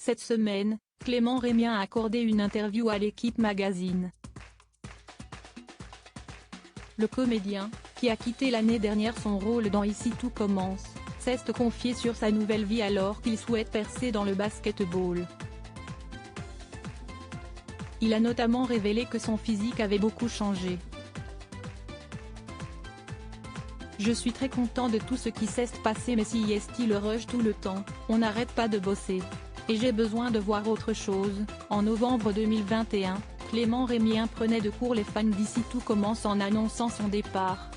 Cette semaine, Clément Rémien a accordé une interview à l'Équipe Magazine. Le comédien, qui a quitté l'année dernière son rôle dans Ici tout commence, s'est confié sur sa nouvelle vie alors qu'il souhaite percer dans le basket-ball. Il a notamment révélé que son physique avait beaucoup changé. Je suis très content de tout ce qui s'est passé, mais si est le rush tout le temps, on n'arrête pas de bosser. Et j'ai besoin de voir autre chose. En novembre 2021, Clément Rémien prenait de court les fans d'Ici tout commence en annonçant son départ.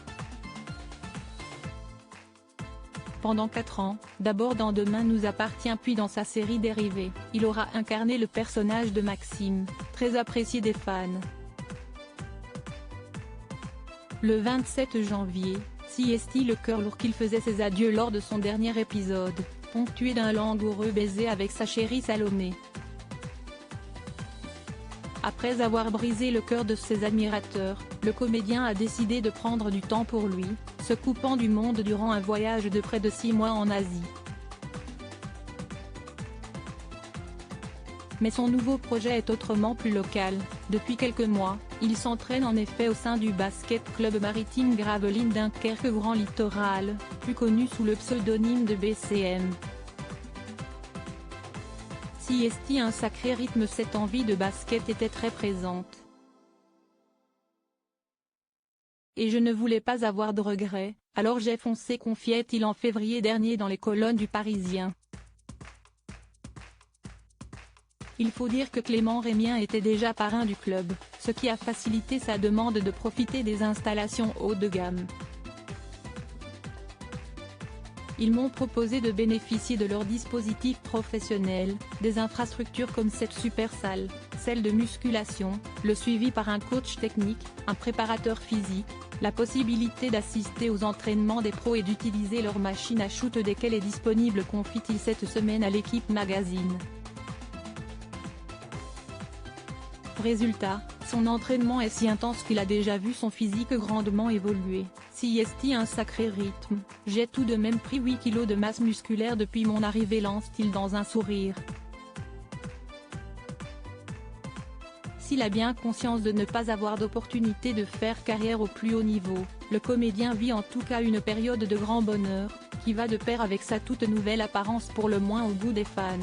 Pendant 4 ans, d'abord dans Demain nous appartient puis dans sa série dérivée, il aura incarné le personnage de Maxime, très apprécié des fans. Le 27 janvier, si le cœur lourd qu'il faisait ses adieux lors de son dernier épisode, ponctué d'un langoureux baiser avec sa chérie Salomé. Après avoir brisé le cœur de ses admirateurs, le comédien a décidé de prendre du temps pour lui, se coupant du monde durant un voyage de près de 6 mois en Asie. Mais son nouveau projet est autrement plus local. Depuis quelques mois, il s'entraîne en effet au sein du basket club maritime Gravelines Dunkerque Grand Littoral, plus connu sous le pseudonyme de BCM. Si un sacré rythme, cette envie de basket était très présente. Et je ne voulais pas avoir de regrets, alors j'ai foncé, confiait-il en février dernier dans les colonnes du Parisien. Il faut dire que Clément Rémien était déjà parrain du club, ce qui a facilité sa demande de profiter des installations haut de gamme. Ils m'ont proposé de bénéficier de leur dispositif professionnel, des infrastructures comme cette super salle, celle de musculation, le suivi par un coach technique, un préparateur physique, la possibilité d'assister aux entraînements des pros et d'utiliser leur machine à shoot desquelles est disponible, confie-t-il cette semaine à l'Équipe Magazine. Résultat, son entraînement est si intense qu'il a déjà vu son physique grandement évoluer. Si un sacré rythme, j'ai tout de même pris 8 kilos de masse musculaire depuis mon arrivée, lance-t-il dans un sourire. S'il a bien conscience de ne pas avoir d'opportunité de faire carrière au plus haut niveau, le comédien vit en tout cas une période de grand bonheur, qui va de pair avec sa toute nouvelle apparence pour le moins au goût des fans.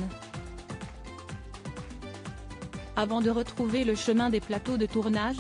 Avant de retrouver le chemin des plateaux de tournage,